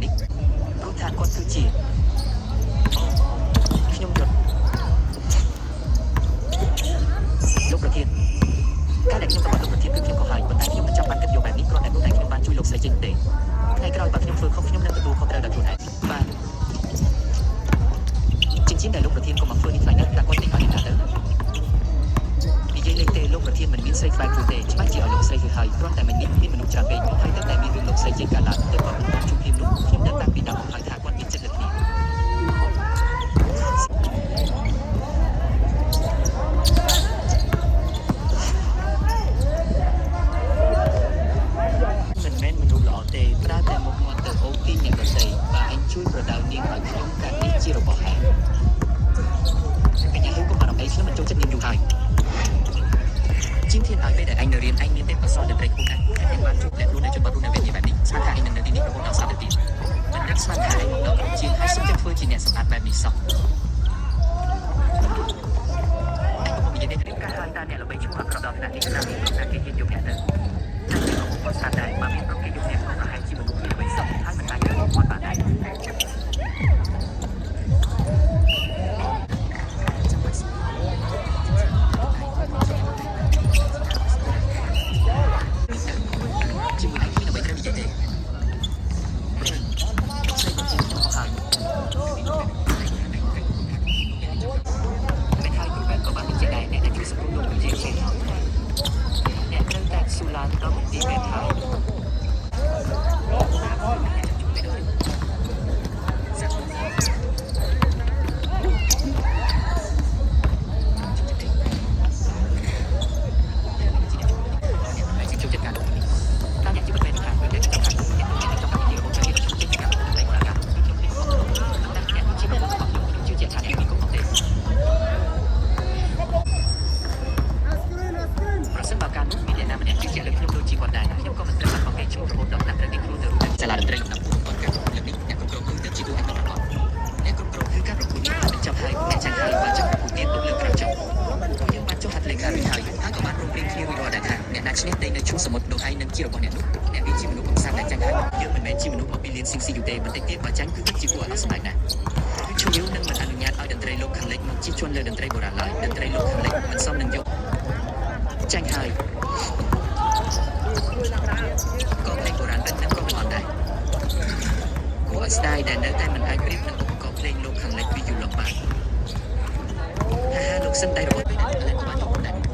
នេះព្រោះថាគាត់គឺជាខ្ញុំយល់លោកប្រធានការដែលខ្ញុំទៅលោកប្រធានគឺខ្ញុំក៏ហើយប៉ុន្តែខ្ញុំមិនចាំបាច់គិតយកបែបនេះគ្រាន់តែព្រោះតែខ្ញុំបានជួយលោកស្រីចេញទេថ្ងៃក្រោយបើខ្ញុំធ្វើខុសខ្ញុំនឹងទទួលខុសត្រូវដោយខ្លួនឯងបាទជាជាដែលលោកប្រធានក៏មកធ្វើនេះថ្ងៃនេះតែគាត់ទិញឲ្យអ្នកណាទៅនិយាយលេងទេលោកប្រធានមិនមានស្រីក្បែរខ្លួនទេច្បាស់ជាឲ្យលោកស្រីគឺហើយគ្រាន់តែមិនមានមនុស្សច្រើនពេកហើយតែមានរឿងលោកស្រីចេញកើតឡើងទើបគាត់មិនបានជួបគ្នានោះខ្ញុំដឹងតាំងពីដើមមកហើយថាគាត់មានចិត្តលើគ្នាមិនមែនមនុស្សល្អទេប្រើតែមុខមាត់ទៅអូពីអ្នកដទៃបើឯងជួយប្រដៅនាងឲ្យខ្ញុំកើតនេះជារបស់ឯងកញ្ញាហ៊ូក៏បារម្ភខ្ញុំមិនចូលចិត្តនាងយូរហើយជាងធានឲ្យពេលដែលឯងនៅរៀនឯងមានទេបសរតន្ត្រីខ្ពស់ណាស់ឯងបានជួបអ្នកខ្លួននៅជនបទរស់នៅវេលាបែបនេះស្មានថាឯងនឹងនៅទីនេះរហូតដល់សប្តាហ៍ទៀតមិននឹកស្មានថាឯងមកដល់ក្រុមជាងហើយសុំចិត្តធ្វើជាអ្នកសម្អាតបែបនេះសោះខ្ញុំនិយាយនេះគឺការហើយតាអ្នកល្បីឈ្មោះអក្រក់ដល់ថ្នាក់នេះឆ្នាំនេះថាគេហ៊ានយកអ្នកទៅតែគេក៏មិនស្អាតដែរបើមានប្រគេយកអ្នកក៏ប្រហែលជាមនុស្សជាល្បីសោះហើយមិនអាចយកគាត់បានដែរឈ្នះដីនៅឈូងសមុទ្រនោះឯងនឹងជារបស់អ្នកនោះអ្នកវាជាមនុស្សកំសាន្តដែលចាញ់ហើយយើងមិនមែនជាមនុស្សមកពីលៀនស៊ីងស៊ីយូទេបន្តិចទៀតបើចាញ់គឺពិតជាគួរឲ្យអស់សម្ដេចណាស់ឈូយូនឹងមិនអនុញ្ញាតឲ្យតន្ត្រីលោកខាងលិចមកជិះជាន់លើតន្ត្រីបុរាណឡើយតន្ត្រីលោកខាងលិចមិនសមនឹងយកចាញ់ហើយក៏ភ្លេងបុរាណបែបហ្នឹងក៏មិនអត់ដែរគួរឲ្យស្ដាយដែលនៅតែមិនអាចប្រៀបនឹងឧបករណ៍ភ្លេងលោកខាងលិចពីយូឡុងបានថាលោកសិនតែរបស់ពេលដែលបានយកដែរ